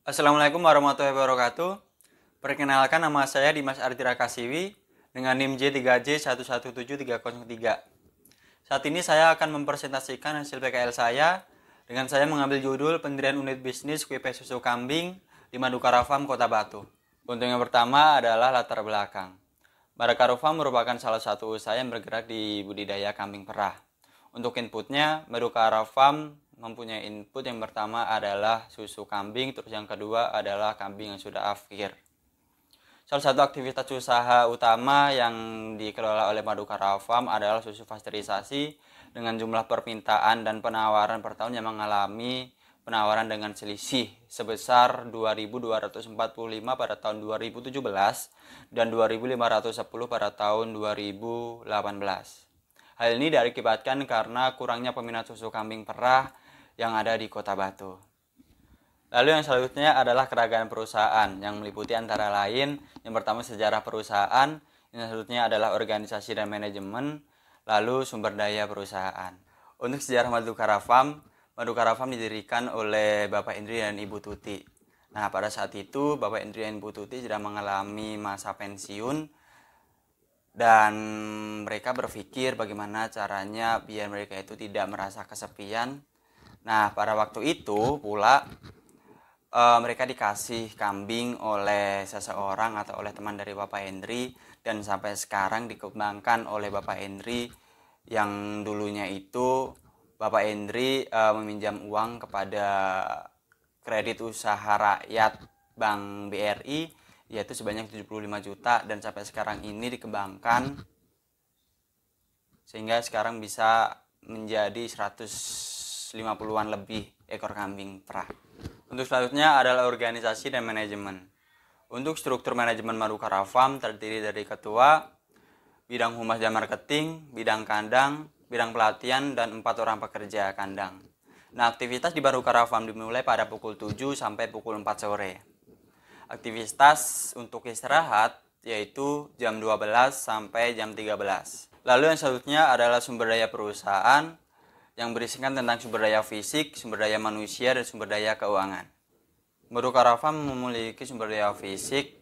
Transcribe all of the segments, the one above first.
Assalamualaikum warahmatullahi wabarakatuh. Perkenalkan, nama saya Dimas Ardira Kasiwi dengan NIM J3J117303. Saat ini saya akan mempresentasikan hasil PKL saya dengan saya mengambil judul pendirian unit bisnis kue susu kambing di Madukara Farm, Kota Batu. Untuk yang pertama adalah latar belakang. Madukara Farm merupakan salah satu usaha yang bergerak di budidaya kambing perah. Untuk inputnya, Madukara Farm mempunyai input yang pertama adalah susu kambing, terus yang kedua adalah kambing yang sudah akhir. Salah satu aktivitas usaha utama yang dikelola oleh Madukara Farm adalah susu pasteurisasi dengan jumlah permintaan dan penawaran per tahun yang mengalami penawaran dengan selisih sebesar 2.245 pada tahun 2017 dan 2.510 pada tahun 2018. Hal ini diakibatkan karena kurangnya peminat susu kambing perah yang ada di Kota Batu. Lalu yang selanjutnya adalah keragaman perusahaan yang meliputi antara lain yang pertama sejarah perusahaan, yang selanjutnya adalah organisasi dan manajemen, lalu sumber daya perusahaan. Untuk sejarah Madukara Farm didirikan oleh Bapak Indri dan Ibu Tuti. Nah, pada saat itu Bapak Indri dan Ibu Tuti sedang mengalami masa pensiun dan mereka berpikir bagaimana caranya biar mereka itu tidak merasa kesepian. Nah, pada waktu itu pula mereka dikasih kambing oleh seseorang atau oleh teman dari Bapak Hendri, dan sampai sekarang dikembangkan oleh Bapak Hendri yang dulunya itu Bapak Hendri meminjam uang kepada kredit usaha rakyat Bank BRI yaitu sebanyak 75 juta, dan sampai sekarang ini dikembangkan sehingga sekarang bisa menjadi 150-an lebih ekor kambing perah. Untuk selanjutnya adalah organisasi dan manajemen. Untuk struktur manajemen Madukara Farm terdiri dari ketua, bidang humas dan marketing, bidang kandang, bidang pelatihan, dan 4 orang pekerja kandang. Nah, aktivitas di Madukara Farm dimulai pada pukul 7 sampai pukul 4 sore. Aktivitas untuk istirahat yaitu jam 12 sampai jam 13. Lalu yang selanjutnya adalah sumber daya perusahaan yang berisikan tentang sumber daya fisik, sumber daya manusia, dan sumber daya keuangan. Madukara Farm memiliki sumber daya fisik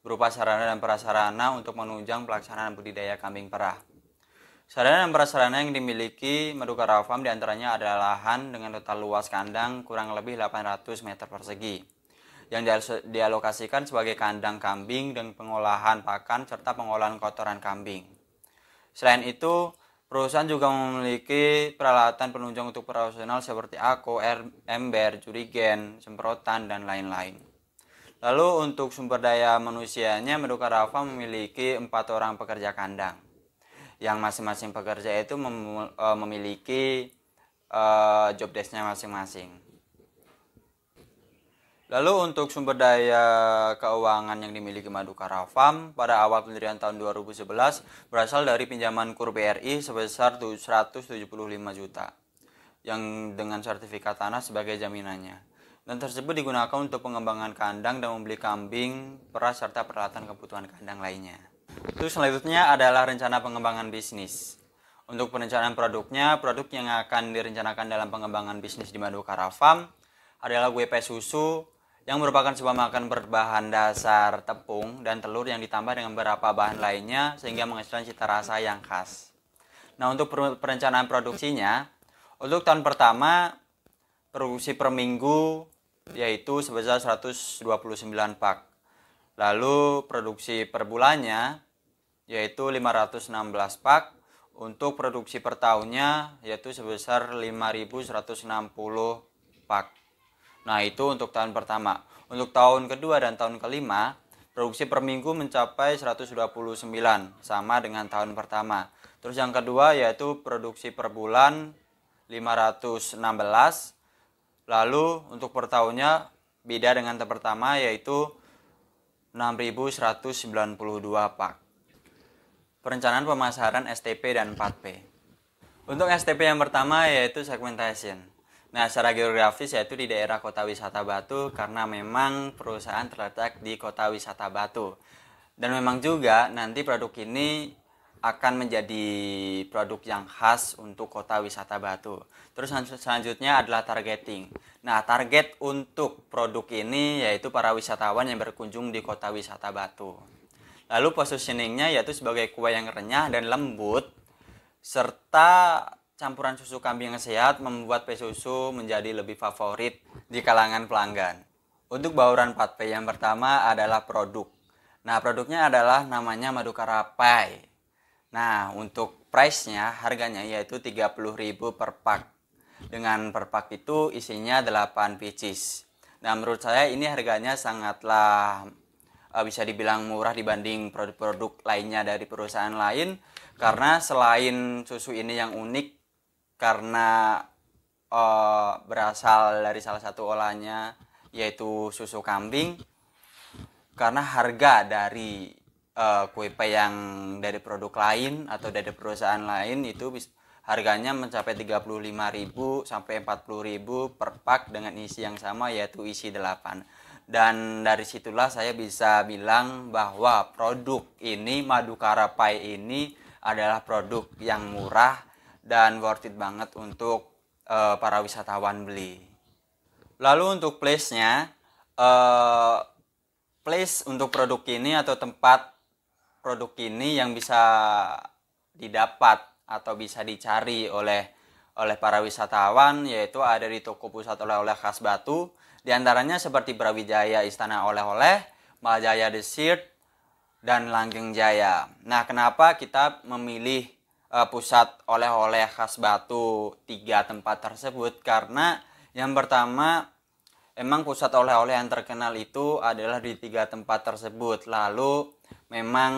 berupa sarana dan prasarana untuk menunjang pelaksanaan budidaya kambing perah. Sarana dan prasarana yang dimiliki Madukara Farm diantaranya adalah lahan dengan total luas kandang kurang lebih 800 meter persegi yang dialokasikan sebagai kandang kambing dan pengolahan pakan serta pengolahan kotoran kambing. Selain itu, perusahaan juga memiliki peralatan penunjang untuk operasional seperti ako, ember, jurigen, semprotan, dan lain-lain. Lalu untuk sumber daya manusianya, Madukara Farm memiliki 4 orang pekerja kandang, yang masing-masing pekerja itu memiliki job desk-nya masing-masing. Lalu untuk sumber daya keuangan yang dimiliki Madukara Farm pada awal pendirian tahun 2011 berasal dari pinjaman KUR BRI sebesar 175 juta yang dengan sertifikat tanah sebagai jaminannya. Dan tersebut digunakan untuk pengembangan kandang dan membeli kambing, perah, serta peralatan kebutuhan kandang lainnya. Terus selanjutnya adalah rencana pengembangan bisnis. Untuk perencanaan produknya, produk yang akan direncanakan dalam pengembangan bisnis di Madukara Farm adalah kue susu yang merupakan sebuah makanan berbahan dasar tepung dan telur yang ditambah dengan beberapa bahan lainnya sehingga menghasilkan cita rasa yang khas. Nah, untuk perencanaan produksinya, untuk tahun pertama produksi per minggu yaitu sebesar 129 pak. Lalu produksi per bulannya yaitu 516 pak. Untuk produksi per tahunnya yaitu sebesar 5.160 pak. Nah, itu untuk tahun pertama. Untuk tahun kedua dan tahun kelima, produksi per minggu mencapai 129, sama dengan tahun pertama. Terus yang kedua yaitu produksi per bulan 516. Lalu untuk per tahunnya beda dengan tahun pertama yaitu 6.192 pak. Perencanaan pemasaran STP dan 4P. Untuk STP yang pertama yaitu segmentation. Nah, secara geografis yaitu di daerah Kota Wisata Batu karena memang perusahaan terletak di Kota Wisata Batu. Dan memang juga nanti produk ini akan menjadi produk yang khas untuk kota wisata Batu. Terus selanjutnya adalah targeting. Nah, target untuk produk ini yaitu para wisatawan yang berkunjung di kota wisata Batu. Lalu positioningnya yaitu sebagai kue yang renyah dan lembut, serta campuran susu kambing yang sehat membuat kue susu menjadi lebih favorit di kalangan pelanggan. Untuk bauran patpe yang pertama adalah produk. Nah, produknya adalah namanya Madukara Pie. Nah, untuk price-nya, harganya yaitu 30.000 per pak. Dengan per pak itu isinya 8 pieces. Nah, menurut saya ini harganya sangatlah bisa dibilang murah dibanding produk-produk lainnya dari perusahaan lain. Karena selain susu ini yang unik, karena berasal dari salah satu olahannya yaitu susu kambing, karena harga dari kue pie yang dari produk lain atau dari perusahaan lain itu harganya mencapai 35.000 sampai 40.000 per pak dengan isi yang sama yaitu isi 8. Dan dari situlah saya bisa bilang bahwa produk ini Madukara Pie ini adalah produk yang murah dan worth it banget untuk para wisatawan beli. Lalu untuk place-nya, place untuk produk ini atau tempat produk ini yang bisa didapat atau bisa dicari oleh para wisatawan yaitu ada di toko pusat oleh-oleh khas Batu, diantaranya seperti Brawijaya Istana Oleh-oleh, Maljaya Desert, dan Langgeng Jaya. Nah, kenapa kita memilih pusat oleh-oleh khas Batu 3 tempat tersebut? Karena yang pertama, emang pusat oleh-oleh yang terkenal itu adalah di 3 tempat tersebut. Lalu memang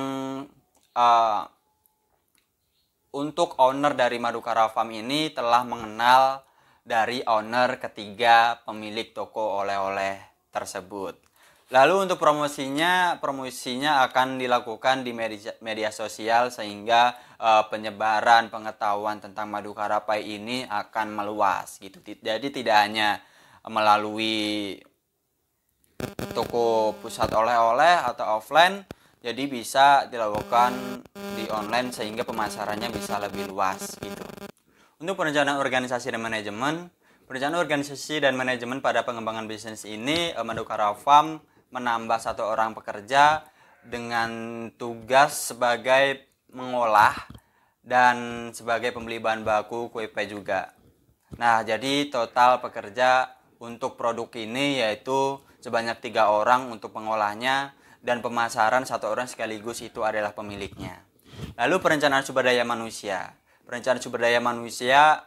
untuk owner dari Madukara Farm ini telah mengenal dari owner ketiga pemilik toko oleh-oleh tersebut. Lalu untuk promosinya akan dilakukan di media sosial sehingga penyebaran pengetahuan tentang Madukara Pie ini akan meluas gitu. Jadi tidak hanya melalui toko pusat oleh-oleh atau offline, jadi bisa dilakukan di online sehingga pemasarannya bisa lebih luas gitu. Untuk perencanaan organisasi dan manajemen, pada pengembangan bisnis ini Madukara Farm menambah 1 orang pekerja dengan tugas sebagai mengolah dan sebagai pembeli bahan baku kue pie juga. Nah, jadi total pekerja untuk produk ini yaitu sebanyak 3 orang untuk pengolahnya dan pemasaran 1 orang sekaligus itu adalah pemiliknya. Lalu perencanaan sumber daya manusia. Perencanaan sumber daya manusia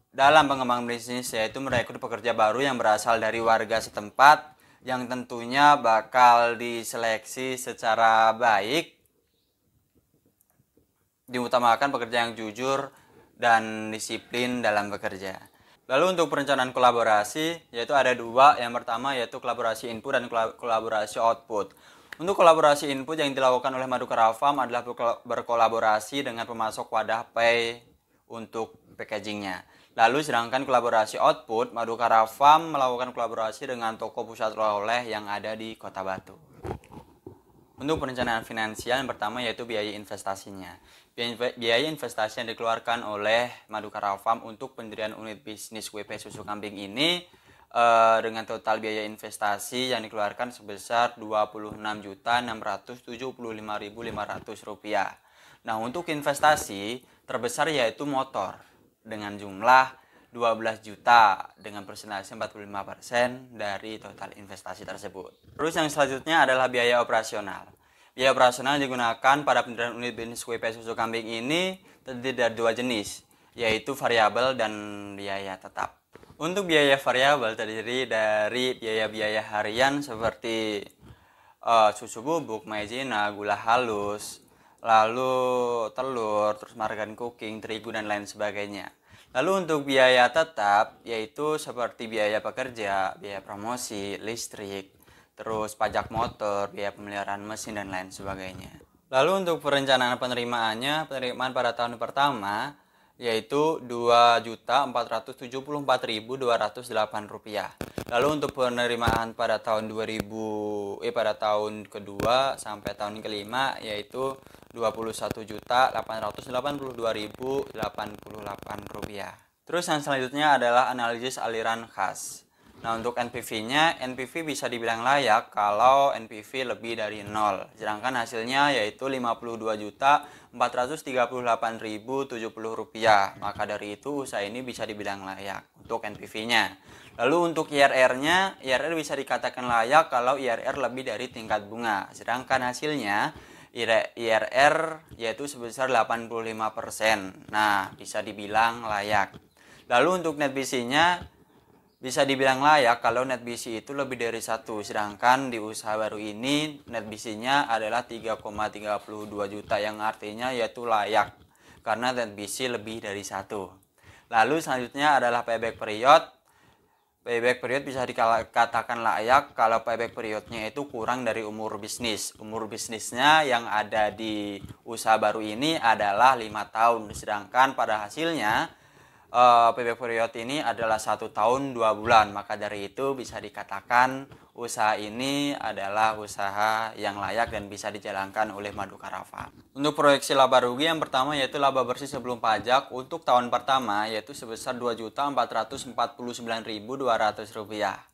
dalam pengembangan bisnis yaitu merekrut pekerja baru yang berasal dari warga setempat yang tentunya bakal diseleksi secara baik, diutamakan pekerja yang jujur dan disiplin dalam bekerja. Lalu untuk perencanaan kolaborasi yaitu ada 2, yang pertama yaitu kolaborasi input dan kolaborasi output. Untuk kolaborasi input yang dilakukan oleh Madukara Farm adalah berkolaborasi dengan pemasok wadah pie untuk packagingnya. Lalu sedangkan kolaborasi output, Madukara Farm melakukan kolaborasi dengan toko pusat oleh-oleh yang ada di Kota Batu. Untuk perencanaan finansial yang pertama yaitu biaya investasinya. Biaya investasi yang dikeluarkan oleh Madukara Farm untuk pendirian unit bisnis kue pie susu kambing ini dengan total biaya investasi yang dikeluarkan sebesar Rp26.675.500. Nah, untuk investasi terbesar yaitu motor dengan jumlah 12 juta dengan persentase 45% dari total investasi tersebut. Terus yang selanjutnya adalah biaya operasional. Biaya operasional digunakan pada pendirian unit bisnis kue pie susu kambing ini terdiri dari 2 jenis, yaitu variabel dan biaya tetap. Untuk biaya variabel terdiri dari biaya-biaya harian seperti susu bubuk, maizena, gula halus, lalu telur, terus margarin cooking, terigu, dan lain sebagainya. Lalu untuk biaya tetap yaitu seperti biaya pekerja, biaya promosi, listrik, terus pajak motor, biaya pemeliharaan mesin, dan lain sebagainya. Lalu untuk perencanaan penerimaan pada tahun pertama yaitu Rp2.474.208. Lalu untuk penerimaan pada tahun pada tahun kedua sampai tahun kelima yaitu Rp21.882.088. Terus yang selanjutnya adalah analisis aliran khas. Nah, untuk NPV-nya, NPV bisa dibilang layak kalau NPV lebih dari 0. Sedangkan hasilnya yaitu Rp52.438.070. Maka dari itu usaha ini bisa dibilang layak untuk NPV-nya. Lalu untuk IRR-nya, IRR bisa dikatakan layak kalau IRR lebih dari tingkat bunga. Sedangkan hasilnya IRR yaitu sebesar 85%. Nah, bisa dibilang layak. Lalu untuk net BC-nya bisa dibilang layak kalau net BC itu lebih dari 1. Sedangkan di usaha baru ini net BC-nya adalah 3,32 juta yang artinya yaitu layak karena net BC lebih dari 1. Lalu selanjutnya adalah payback period. Payback period bisa dikatakan layak kalau payback periodnya itu kurang dari umur bisnis. Umur bisnisnya yang ada di usaha baru ini adalah 5 tahun. Sedangkan pada hasilnya payback period ini adalah 1 tahun 2 bulan. Maka dari itu bisa dikatakan usaha ini adalah usaha yang layak dan bisa dijalankan oleh Madukara Farm. Untuk proyeksi laba rugi yang pertama yaitu laba bersih sebelum pajak untuk tahun pertama yaitu sebesar Rp2.449.200.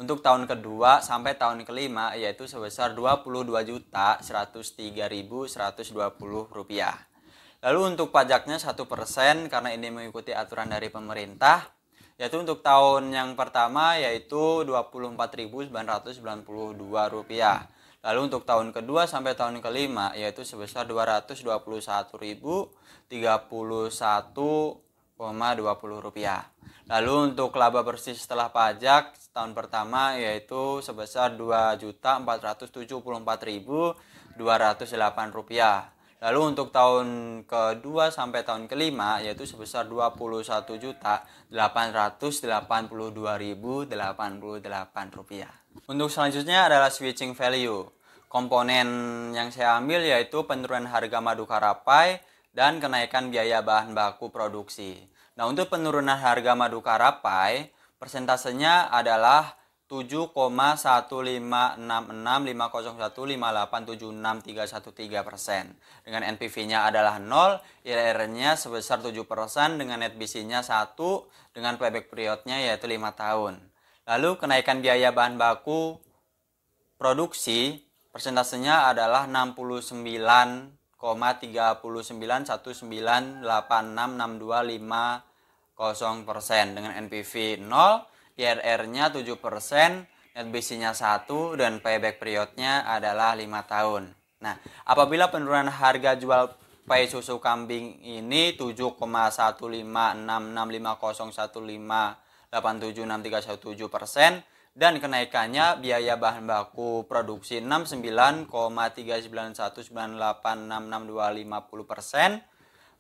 Untuk tahun kedua sampai tahun kelima yaitu sebesar Rp22.103.120. Lalu untuk pajaknya 1% karena ini mengikuti aturan dari pemerintah. Yaitu untuk tahun yang pertama yaitu Rp24.992. Lalu untuk tahun kedua sampai tahun kelima yaitu sebesar Rp221.031,20. Lalu untuk laba bersih setelah pajak tahun pertama yaitu sebesar Rp2.044.208. Lalu untuk tahun kedua sampai tahun kelima yaitu sebesar Rp21.882.088. Untuk selanjutnya adalah switching value. Komponen yang saya ambil yaitu penurunan harga Madukara Pai dan kenaikan biaya bahan baku produksi. Nah, untuk penurunan harga Madukara Pai persentasenya adalah 7,156650158761313%. Dengan NPV-nya adalah 0, IRR-nya sebesar 7%, dengan net BC-nya 1, dengan payback period-nya yaitu 5 tahun. Lalu kenaikan biaya bahan baku produksi persentasenya adalah 69,3919866250% dengan NPV 0, IRR-nya 7%, net BC-nya 1, dan payback period-nya adalah 5 tahun. Nah, apabila penurunan harga jual pai susu kambing ini 7,156650158761317% dan kenaikannya biaya bahan baku produksi 69,39198662550%,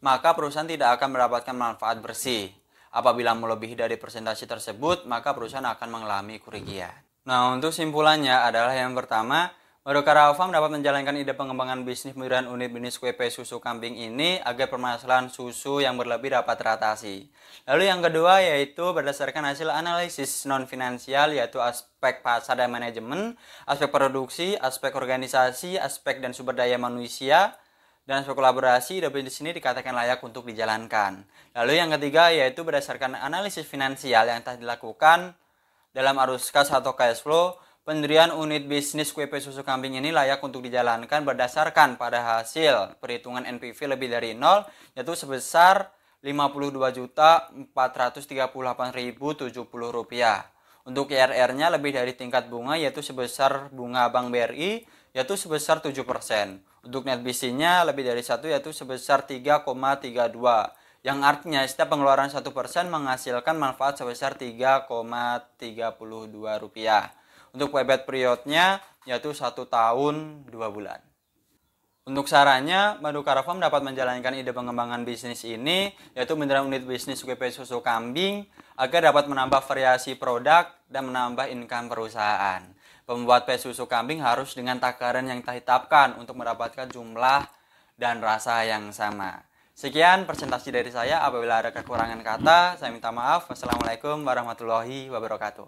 maka perusahaan tidak akan mendapatkan manfaat bersih. Apabila melebihi dari persentase tersebut, maka perusahaan akan mengalami kerugian. Nah, untuk simpulannya adalah yang pertama, Madukara Farm dapat menjalankan ide pengembangan bisnis pendirian unit bisnis kue susu kambing ini agar permasalahan susu yang berlebih dapat teratasi. Lalu yang kedua yaitu berdasarkan hasil analisis non-finansial yaitu aspek pasar dan manajemen, aspek produksi, aspek organisasi, aspek dan sumber daya manusia, dan aspek kolaborasi, ide bisnis ini dikatakan layak untuk dijalankan. Lalu yang ketiga yaitu berdasarkan analisis finansial yang telah dilakukan dalam arus kas atau cash flow, pendirian unit bisnis kue susu kambing ini layak untuk dijalankan berdasarkan pada hasil perhitungan NPV lebih dari 0 yaitu sebesar Rp52.438.070. Untuk IRR-nya lebih dari tingkat bunga yaitu sebesar bunga Bank BRI yaitu sebesar 7%. Untuk net BC-nya lebih dari 1 yaitu sebesar 3,32. Yang artinya setiap pengeluaran 1% menghasilkan manfaat sebesar Rp3,32. Untuk payback periodnya yaitu 1 tahun 2 bulan. Untuk sarannya, Madukara Farm dapat menjalankan ide pengembangan bisnis ini yaitu pendirian unit bisnis kue susu kambing agar dapat menambah variasi produk dan menambah income perusahaan. Pembuat kue susu kambing harus dengan takaran yang ditetapkan untuk mendapatkan jumlah dan rasa yang sama. Sekian presentasi dari saya. Apabila ada kekurangan kata, saya minta maaf. Wassalamualaikum warahmatullahi wabarakatuh.